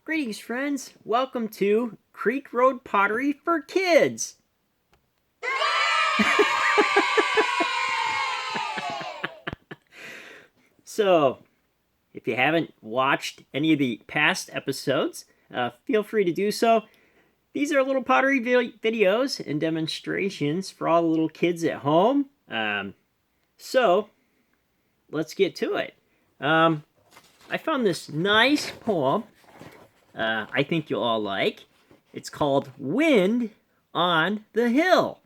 Greetings, friends. Welcome to Creek Road Pottery for Kids. So, if you haven't watched any of the past episodes, feel free to do so. These are little pottery videos and demonstrations for all the little kids at home. So, let's get to it. I found this nice poem I think you'll all like. It's called Wind on the Hill.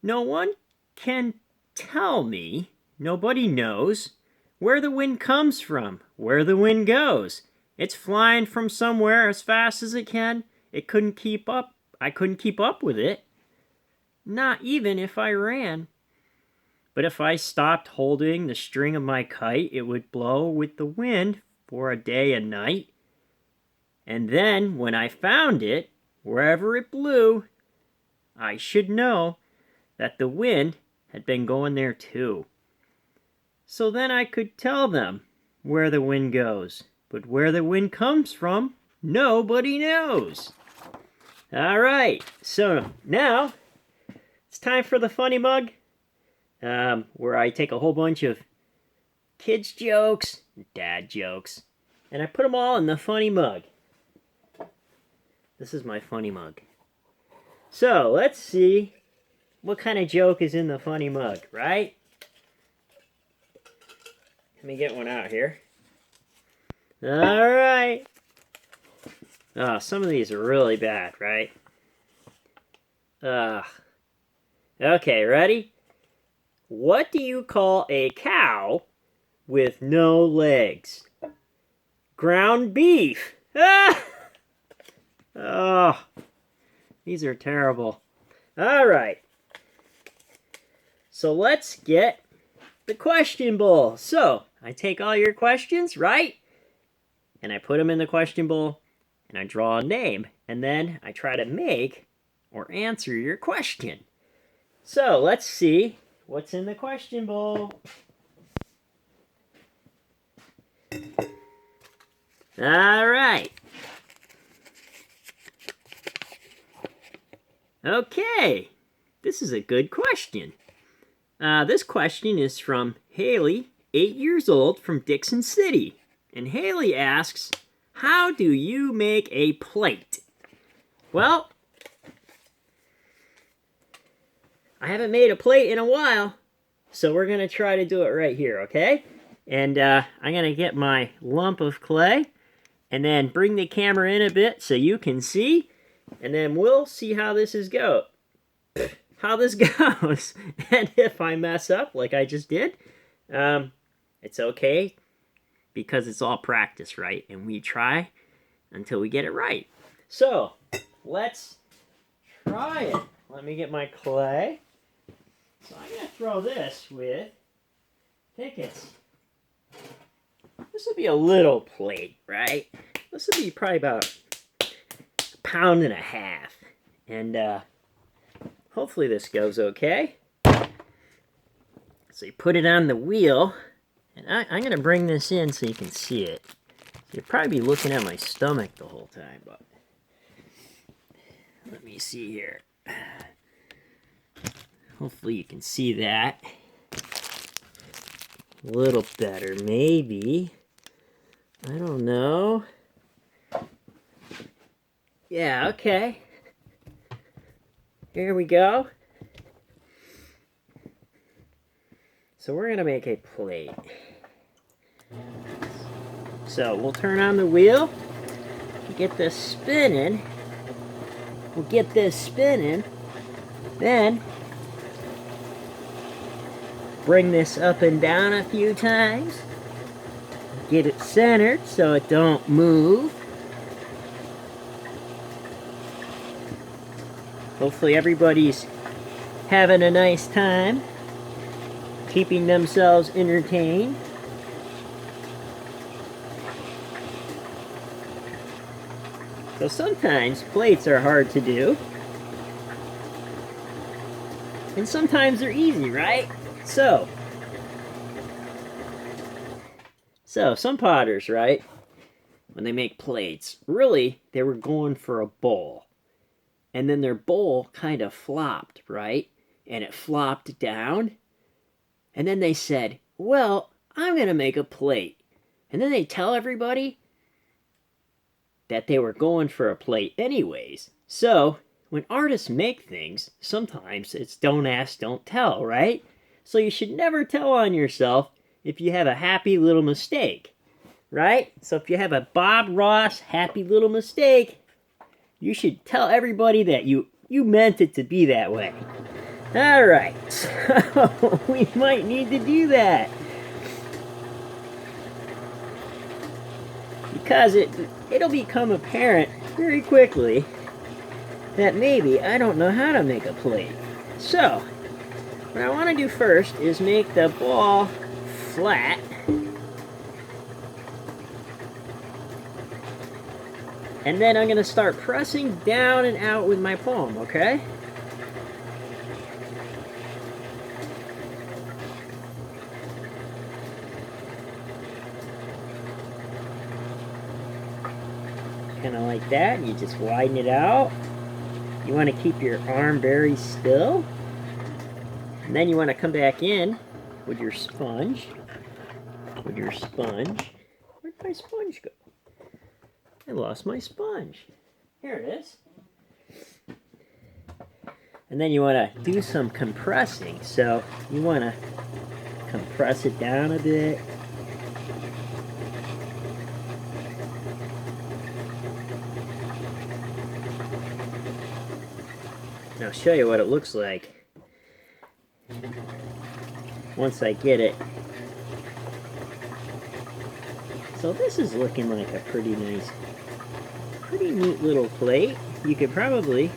No one can tell me, nobody knows, where the wind comes from, where the wind goes. It's flying from somewhere as fast as it can. It couldn't keep up. I couldn't keep up with it. Not even if I ran. But if I stopped holding the string of my kite, it would blow with the wind for a day and night. And then, when I found it, wherever it blew, I should know that the wind had been going there too. So then I could tell them where the wind goes. But where the wind comes from, nobody knows. All right, so now it's time for the funny mug, where I take a whole bunch of kids' jokes, dad jokes, and I put them all in the funny mug. This is my funny mug. So, let's see what kind of joke is in the funny mug, right? Let me get one out here. Alright. Oh, some of these are really bad, right? Okay, ready? What do you call a cow with no legs? Ground beef. Ah! Oh, these are terrible. All right. So let's get the question bowl. So I take all your questions, right? And I put them in the question bowl, and I draw a name, and then I try to make or answer your question. So let's see what's in the question bowl. All right. Okay, this is a good question. This question is from Haley, 8 years old, from Dixon City. And Haley asks, how do you make a plate? Well, I haven't made a plate in a while, so we're going to try to do it right here, okay? And I'm going to get my lump of clay and then bring the camera in a bit so you can see. And then we'll see how this goes. And if I mess up like I just did, it's okay because it's all practice, right? And we try until we get it right. So, let's try it. Let me get my clay. So I'm going to throw this with tickets. This will be a little plate, right? This will be probably about pound and a half, and hopefully this goes okay. So you put it on the wheel, and I'm gonna bring this in so you can see it. You'll probably be looking at my stomach the whole time, but let me see here. Hopefully you can see that a little better, maybe. I don't know. Yeah, okay. Here we go. So we're going to make a plate. So we'll turn on the wheel. Get this spinning. We'll get this spinning. Then bring this up and down a few times. Get it centered so it don't move. Hopefully everybody's having a nice time, keeping themselves entertained. So sometimes plates are hard to do, and sometimes they're easy, right? So some potters, right, when they make plates. Really, they were going for a bowl. And then their bowl kind of flopped, right? And it flopped down. And then they said, well, I'm going to make a plate. And then they tell everybody that they were going for a plate anyways. So, when artists make things, sometimes it's don't ask, don't tell, right? So you should never tell on yourself if you have a happy little mistake, right? So if you have a Bob Ross happy little mistake, you should tell everybody that you meant it to be that way. Alright, so we might need to do that. Because it'll become apparent very quickly that maybe I don't know how to make a plate. So, what I want to do first is make the ball flat. And then I'm going to start pressing down and out with my palm, okay? Kind of like that. You just widen it out. You want to keep your arm very still. And then you want to come back in with your sponge. Where'd my sponge go? I lost my sponge. Here it is. And then you want to do some compressing. So you want to compress it down a bit. And I'll show you what it looks like once I get it. So this is looking like a pretty nice, pretty neat little plate. You could probably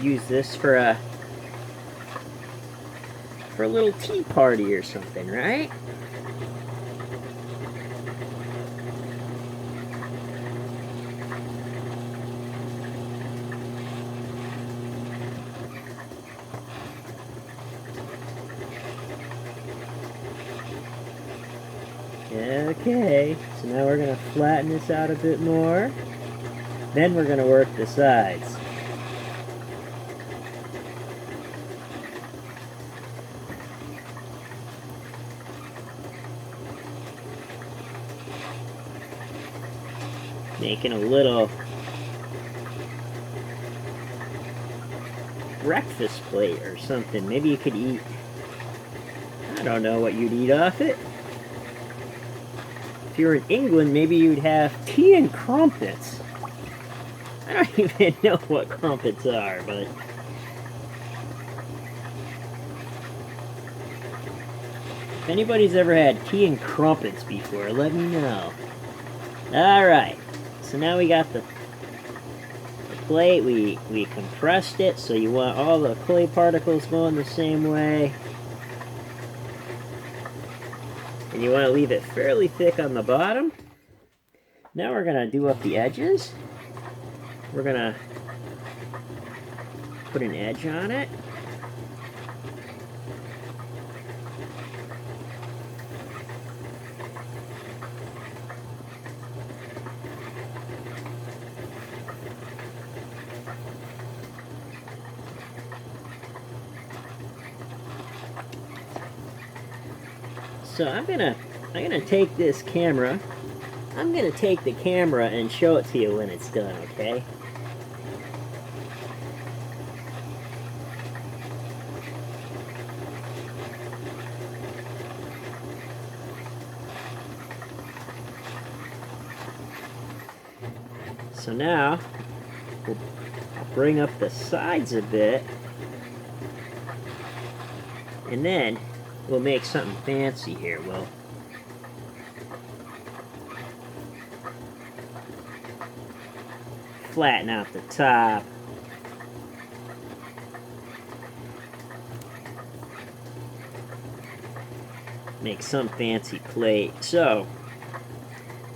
use this for a little tea party or something, right? Okay, so now we're going to flatten this out a bit more. Then we're going to work the sides. Making a little breakfast plate or something. Maybe you could eat, I don't know what you'd eat off it. If you were in England, maybe you'd have tea and crumpets. I don't even know what crumpets are, but if anybody's ever had tea and crumpets before, let me know. Alright, so now we got the plate. We compressed it, so you want all the clay particles going the same way. And you want to leave it fairly thick on the bottom. Now we're going to do up the edges. We're going to put an edge on it. So I'm gonna take this camera. I'm gonna take the camera and show it to you when it's done, okay? So now I'll bring up the sides a bit, and then we'll make something fancy here. We'll flatten out the top. Make some fancy plate. So,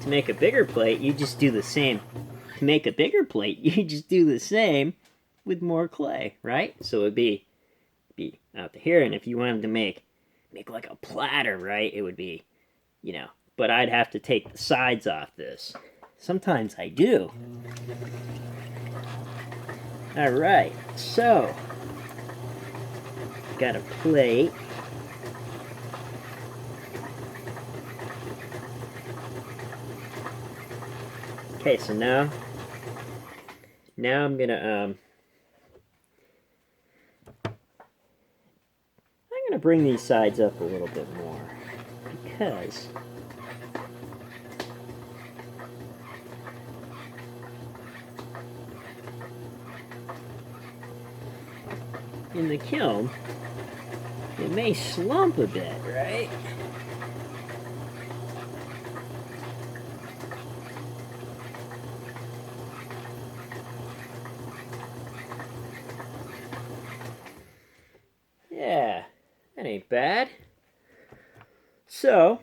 to make a bigger plate, you just do the same. To make a bigger plate, you just do the same with more clay, right? So it'd be out to here, and if you wanted to make like a platter, right, it would be, but I'd have to take the sides off this. Sometimes I do. All right, so got a plate. Okay, so now I'm gonna bring these sides up a little bit more because in the kiln it may slump a bit, right? Yeah, that ain't bad. So,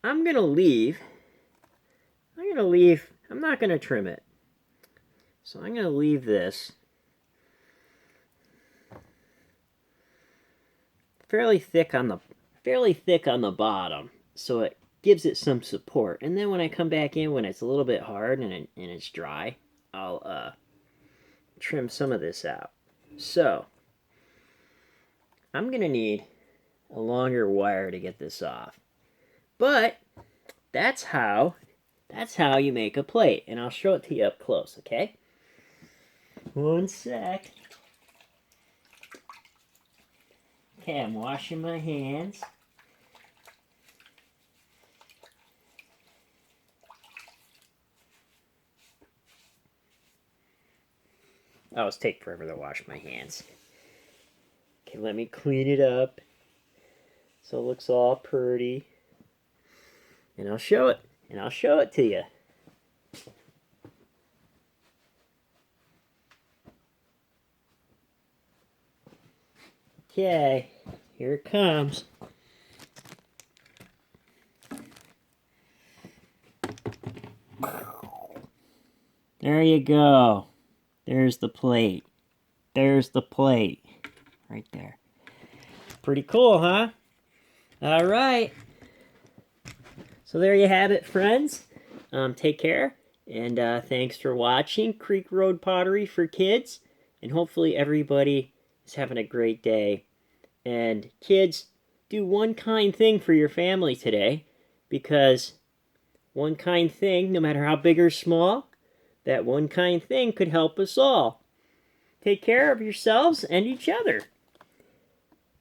I'm gonna leave. I'm not gonna trim it. So I'm gonna leave this fairly thick on the bottom, so it gives it some support. And then when I come back in, when it's a little bit hard and it's dry, I'll trim some of this out. So I'm gonna need a longer wire to get this off. But that's how you make a plate, and I'll show it to you up close, okay? One sec. Okay, I'm washing my hands. I always take forever to wash my hands. Okay, let me clean it up so it looks all pretty. And I'll show it. And I'll show it to you. Okay, here it comes. There you go. There's the plate. There's the plate. Right there. Pretty cool, huh? All right. So there you have it, friends. Take care. And thanks for watching Creek Road Pottery for Kids. And hopefully everybody is having a great day. And kids, do one kind thing for your family today. Because one kind thing, no matter how big or small, that one kind thing could help us all. Take care of yourselves and each other.